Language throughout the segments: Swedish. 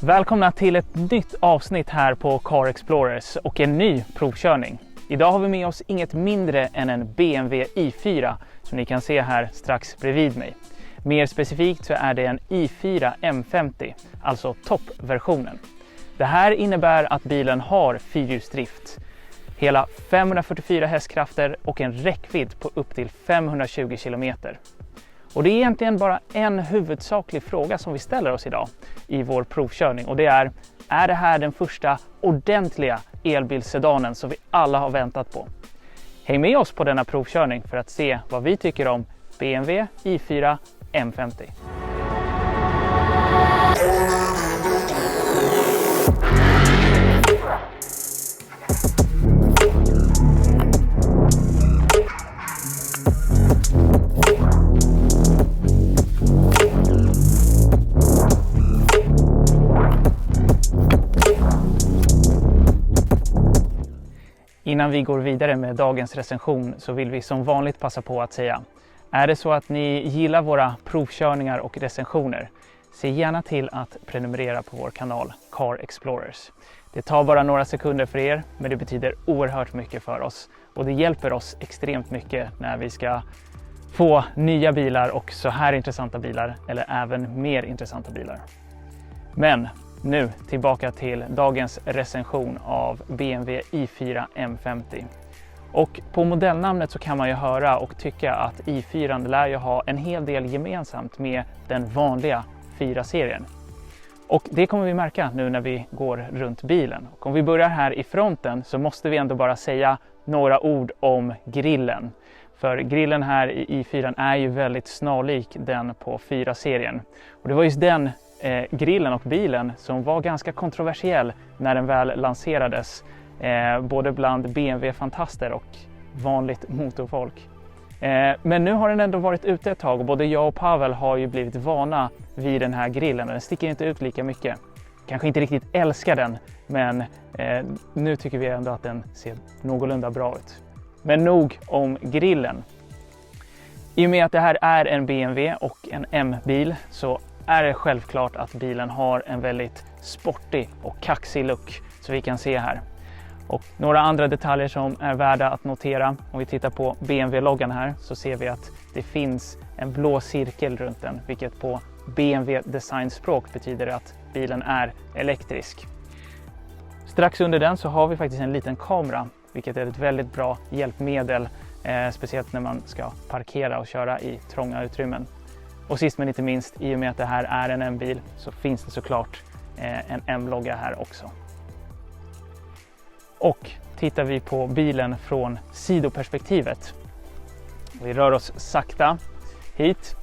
Välkomna till ett nytt avsnitt här på Car Explorers och en ny provkörning. Idag har vi med oss inget mindre än en BMW i4 som ni kan se här strax bredvid mig. Mer specifikt så är det en i4 M50, alltså toppversionen. Det här innebär att bilen har fyrhjulsdrift, hela 544 hästkrafter och en räckvidd på upp till 520 km. Och det är egentligen bara en huvudsaklig fråga som vi ställer oss idag i vår provkörning, och det är det här den första ordentliga elbilsedanen som vi alla har väntat på? Häng med oss på denna provkörning för att se vad vi tycker om BMW i4 M50. Innan vi går vidare med dagens recension så vill vi som vanligt passa på att säga: är det så att ni gillar våra provkörningar och recensioner, se gärna till att prenumerera på vår kanal Car Explorers. Det tar bara några sekunder för er, men det betyder oerhört mycket för oss och det hjälper oss extremt mycket när vi ska få nya bilar och så här intressanta bilar, eller även mer intressanta bilar. Men nu tillbaka till dagens recension av BMW i4 M50. Och på modellnamnet så kan man ju höra och tycka att i4 lär ju ha en hel del gemensamt med den vanliga 4-serien. Och det kommer vi märka nu när vi går runt bilen. Och om vi börjar här i fronten så måste vi ändå bara säga några ord om grillen. För grillen här i i4 är ju väldigt snarlik den på 4-serien. Och det var just den grillen och bilen som var ganska kontroversiell när den väl lanserades, både bland BMW-fantaster och vanligt motorfolk. Men nu har den ändå varit ute ett tag och både jag och Pavel har ju blivit vana vid den här grillen. Den sticker inte ut lika mycket. Kanske inte riktigt älskar den, men nu tycker vi ändå att den ser någorlunda bra ut. Men nog om grillen. I och med att det här är en BMW och en M-bil så är det självklart att bilen har en väldigt sportig och kaxig look, så vi kan se här. Och några andra detaljer som är värda att notera: om vi tittar på BMW-loggan här så ser vi att det finns en blå cirkel runt den, vilket på BMW-designspråk betyder att bilen är elektrisk. Strax under den så har vi faktiskt en liten kamera, vilket är ett väldigt bra hjälpmedel, speciellt när man ska parkera och köra i trånga utrymmen. Och sist men inte minst, i och med att det här är en M-bil så finns det såklart en M-logga här också. Och tittar vi på bilen från sidoperspektivet, vi rör oss sakta hit,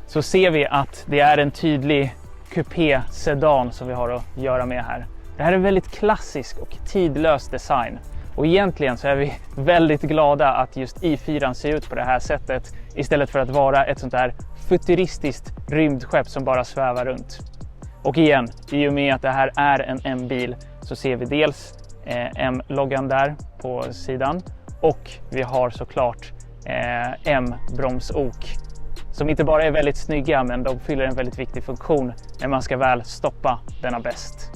så ser vi att det är en tydlig coupé-sedan som vi har att göra med här. Det här är en väldigt klassisk och tidlös design. Och egentligen så är vi väldigt glada att just i4 ser ut på det här sättet istället för att vara ett sånt där futuristiskt rymdskepp som bara svävar runt. Och igen, i och med att det här är en M-bil så ser vi dels M-loggan där på sidan och vi har såklart M-bromsok som inte bara är väldigt snygga, men de fyller en väldigt viktig funktion när man ska väl stoppa denna bäst.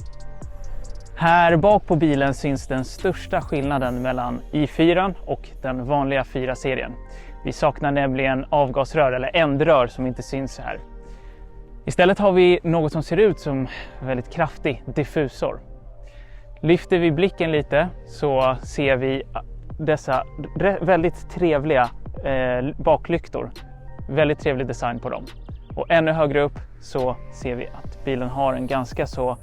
Här bak på bilen syns den största skillnaden mellan i4 och den vanliga 4-serien. Vi saknar nämligen avgasrör eller ändrör som inte syns här. Istället har vi något som ser ut som en väldigt kraftig diffusor. Lyfter vi blicken lite så ser vi dessa väldigt trevliga baklyktor. Väldigt trevlig design på dem. Och ännu högre upp så ser vi att bilen har en ganska så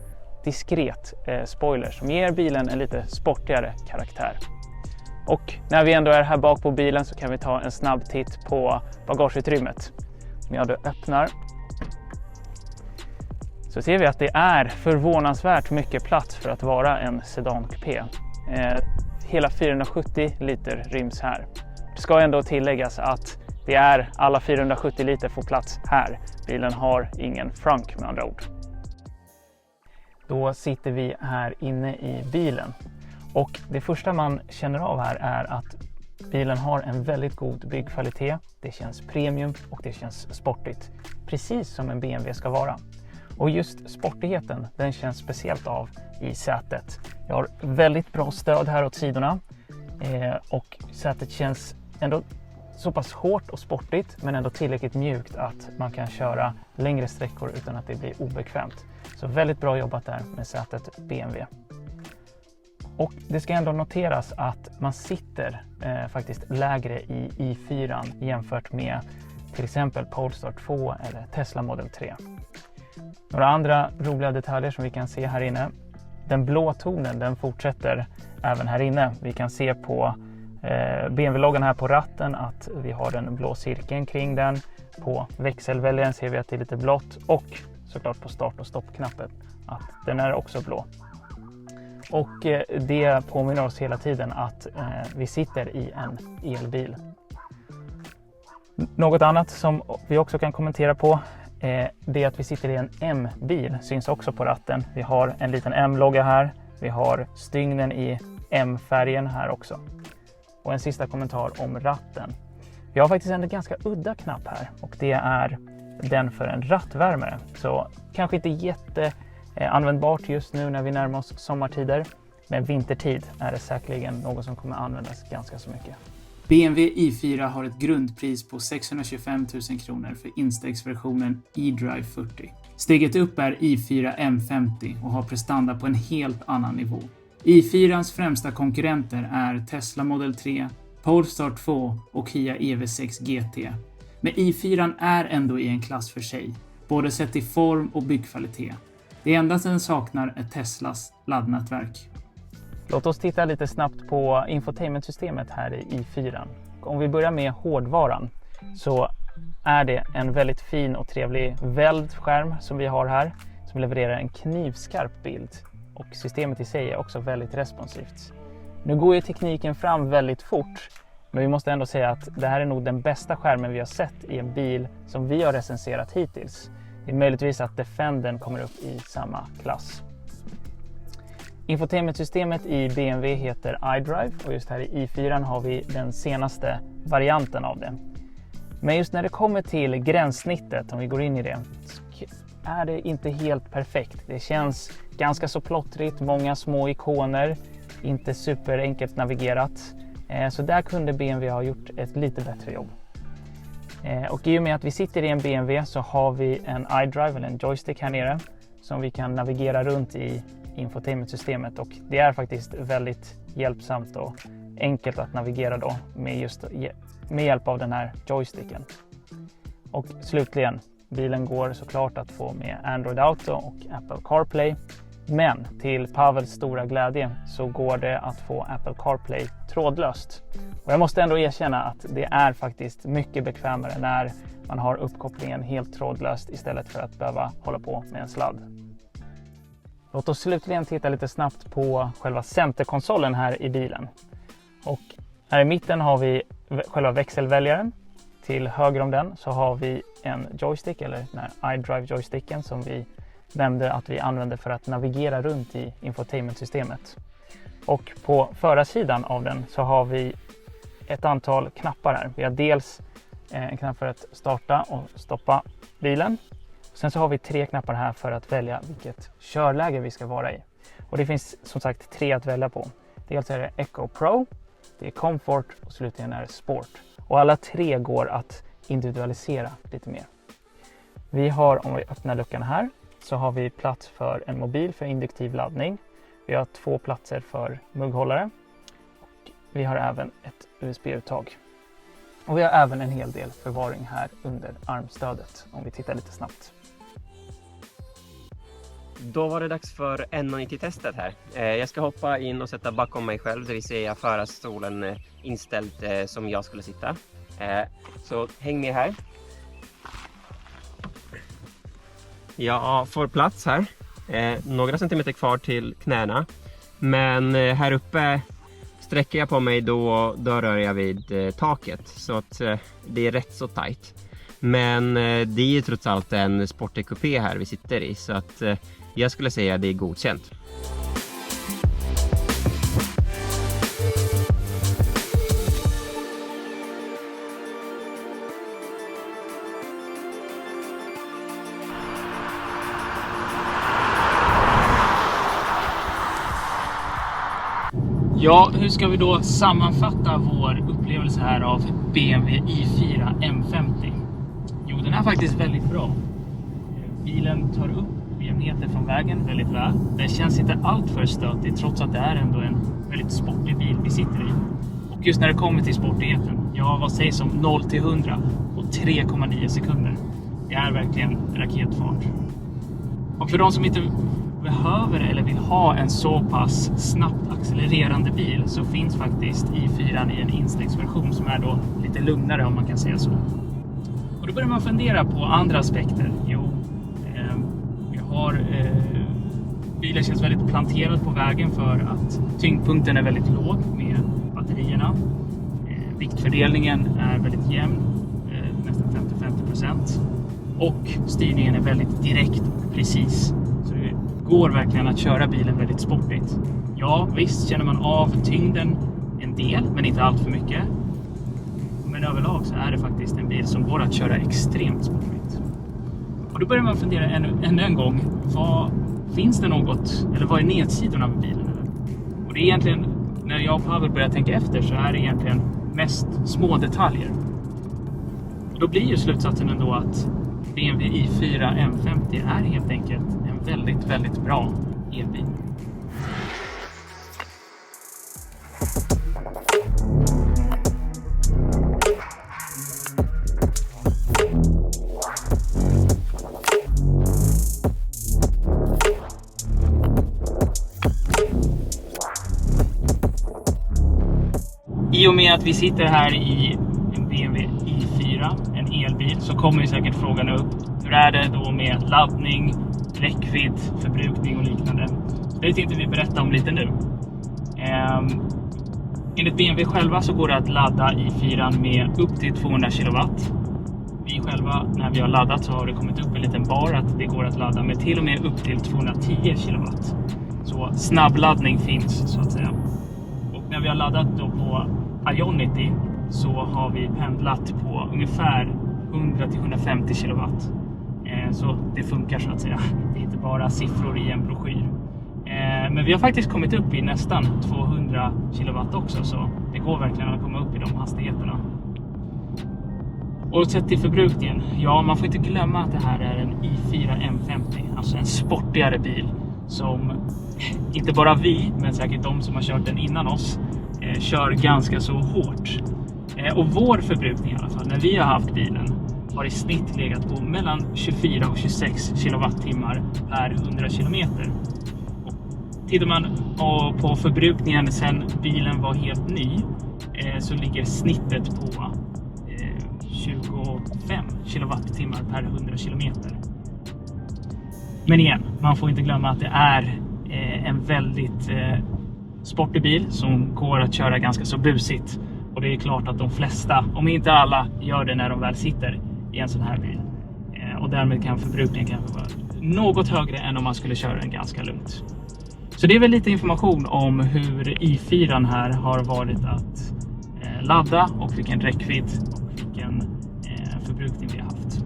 diskret spoiler som ger bilen en lite sportigare karaktär. Och när vi ändå är här bak på bilen så kan vi ta en snabb titt på bagageutrymmet. Om jag då öppnar så ser vi att det är förvånansvärt mycket plats för att vara en sedankupé. Hela 470 liter ryms här. Det ska ändå tilläggas att det är alla 470 liter får plats här. Bilen har ingen frunk med andra ord. Då sitter vi här inne i bilen och det första man känner av här är att bilen har en väldigt god byggkvalitet. Det känns premium och det känns sportigt, precis som en BMW ska vara. Och just sportigheten, den känns speciellt av i sätet. Jag har väldigt bra stöd här åt sidorna och sätet känns ändå så pass hårt och sportigt men ändå tillräckligt mjukt att man kan köra längre sträckor utan att det blir obekvämt. Så väldigt bra jobbat där med sätet BMW. Och det ska ändå noteras att man sitter faktiskt lägre i i4 jämfört med till exempel Polestar 2 eller Tesla Model 3. Några andra roliga detaljer som vi kan se här inne. Den blå tonen den fortsätter även här inne. Vi kan se på BMW-loggan här på ratten att vi har den blå cirkeln kring den. På växelväljaren ser vi att det är lite blått och såklart på start- och stoppknappen att den är också blå. Och det påminner oss hela tiden att vi sitter i en elbil. Något annat som vi också kan kommentera på det är att vi sitter i en M-bil, syns också på ratten. Vi har en liten M-logga här, vi har stygnen i M-färgen här också. Och en sista kommentar om ratten. Vi har faktiskt en ganska udda knapp här och det är den för en rattvärmare. Så kanske inte jätteanvändbart just nu när vi närmar oss sommartider. Men vintertid är det säkerligen något som kommer användas ganska så mycket. BMW i4 har ett grundpris på 625 000 kronor för instegsversionen eDrive 40. Steget upp är i4 M50 och har prestanda på en helt annan nivå. i4ans främsta konkurrenter är Tesla Model 3, Polestar 2 och Kia EV6 GT. Men i4 är ändå i en klass för sig, både sett till form och byggkvalitet. Det enda den saknar är Teslas laddnätverk. Låt oss titta lite snabbt på infotainmentsystemet här i i4. Om vi börjar med hårdvaran så är det en väldigt fin och trevlig väldskärm som vi har här som levererar en knivskarp bild och systemet i sig är också väldigt responsivt. Nu går ju tekniken fram väldigt fort men vi måste ändå säga att det här är nog den bästa skärmen vi har sett i en bil som vi har recenserat hittills. Det är möjligtvis att Defendern kommer upp i samma klass. Infotainmentsystemet i BMW heter iDrive och just här i i4 har vi den senaste varianten av det. Men just när det kommer till gränssnittet, om vi går in i det, är det inte helt perfekt. Det känns ganska så plottrigt, många små ikoner, inte superenkelt navigerat. Så där kunde BMW ha gjort ett lite bättre jobb. Och i och med att vi sitter i en BMW så har vi en iDrive eller en joystick här nere som vi kan navigera runt i infotainmentsystemet och det är faktiskt väldigt hjälpsamt och enkelt att navigera då med hjälp av den här joysticken. Och slutligen, bilen går såklart att få med Android Auto och Apple CarPlay. Men till Pavels stora glädje så går det att få Apple CarPlay trådlöst. Och jag måste ändå erkänna att det är faktiskt mycket bekvämare när man har uppkopplingen helt trådlöst istället för att behöva hålla på med en sladd. Låt oss slutligen titta lite snabbt på själva centerkonsolen här i bilen. Och här i mitten har vi själva växelväljaren. Till höger om den så har vi en joystick eller den här iDrive joysticken som vi nämnde att vi använder för att navigera runt i infotainmentsystemet. Och på förarsidan av den så har vi ett antal knappar här. Vi har dels en knapp för att starta och stoppa bilen. Sen så har vi 3 knappar här för att välja vilket körläge vi ska vara i. Och det finns som sagt 3 att välja på. Dels är det Eco Pro, det är Comfort och slutligen är det Sport. Och alla 3 går att individualisera lite mer. Vi har, om vi öppnar luckan här, så har vi plats för en mobil för induktiv laddning. Vi har 2 platser för mugghållare. Och vi har även ett USB-uttag. Och vi har även en hel del förvaring här under armstödet om vi tittar lite snabbt. Då var det dags för N90-testet här. Jag ska hoppa in och sätta bakom mig själv, det vill säga förarstolen inställd som jag skulle sitta. Så häng med här. Jag får plats här. Några centimeter kvar till knäna. Men här uppe sträcker jag på mig då rör jag vid taket. Så att det är rätt så tajt. Men det är ju trots allt en sportekupé här vi sitter i. Så att jag skulle säga att det är godkänt. Ja, hur ska vi då sammanfatta vår upplevelse här av BMW i4 M50? Jo, den är faktiskt väldigt bra. Bilen tar upp ojämnheter från vägen väldigt väl. Den känns inte allt för stötig trots att det är ändå en väldigt sportig bil vi sitter i. Och just när det kommer till sportigheten, ja, vad sägs om 0-100 på 3,9 sekunder? Det är verkligen raketfart. Och för de som inte behöver eller vill ha en så pass snabbt accelererande bil så finns faktiskt i4 i en instegsversion som är då lite lugnare, om man kan säga så. Och då börjar man fundera på andra aspekter. Jo, bilen känns väldigt planterad på vägen för att tyngdpunkten är väldigt låg med batterierna. Viktfördelningen är väldigt jämn, nästan 50-50%. Och styrningen är väldigt direkt och precis. Så det går verkligen att köra bilen väldigt sportigt. Ja, visst känner man av tyngden en del, men inte allt för mycket. Men överlag så är det faktiskt en bil som går att köra extremt sportigt. Och då börjar man fundera ännu en gång. Finns det något, eller vad är nedsidorna med bilen? Och det är egentligen, när jag och Pavel börjar tänka efter, så är det egentligen mest små detaljer. Och då blir ju slutsatsen ändå att BMW i4 M50 är helt enkelt en väldigt, väldigt bra elbil. I och med att vi sitter här i en BMW i4, en elbil, så kommer ju säkert frågan upp: hur är det då med laddning, räckvidd, förbrukning och liknande? Så det tänkte vi berätta om lite nu. Enligt BMW själva så går det att ladda i4 med upp till 200 kW. Vi själva, när vi har laddat, så har det kommit upp en liten bar att det går att ladda med till och med upp till 210 kW. Så snabbladdning finns, så att säga. Och när vi har laddat då på Ionity så har vi pendlat på ungefär 100-150 kW. Så det funkar, så att säga. Det är inte bara siffror i en broschyr. Men vi har faktiskt kommit upp i nästan 200 kW också, så det går verkligen att komma upp i de hastigheterna. Och sett till förbrukningen, ja, man får inte glömma att det här är en i4 M50, alltså en sportigare bil som inte bara vi, men säkert de som har kört den innan oss, kör ganska så hårt. Och vår förbrukning i alla fall, när vi har haft bilen, har i snitt legat på mellan 24 och 26 kilowattimmar per 100 kilometer. Tittar man på förbrukningen sen bilen var helt ny, så ligger snittet på 25 kilowattimmar per 100 kilometer. Men igen, man får inte glömma att det är en väldigt sportig bil som går att köra ganska så busigt. Och det är klart att de flesta, om inte alla, gör det när de väl sitter i en sån här bil. Och därmed kan förbrukningen kanske vara något högre än om man skulle köra den ganska lugnt. Så det är väl lite information om hur i4 här har varit att ladda och vilken räckvidd och vilken förbrukning vi har haft.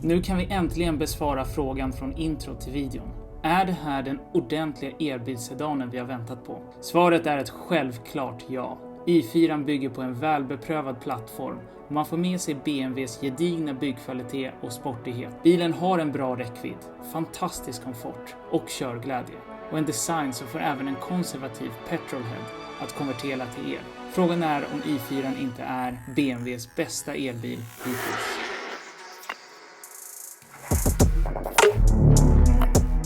Nu kan vi äntligen besvara frågan från intro till videon. Är det här den ordentliga elbilsedanen vi har väntat på? Svaret är ett självklart ja. i4 bygger på en välbeprövad plattform och man får med sig BMWs gedigna byggkvalitet och sportighet. Bilen har en bra räckvidd, fantastisk komfort och körglädje. Och en design som får även en konservativ petrolhead att konvertera till el. Frågan är om i4 inte är BMWs bästa elbil hittills.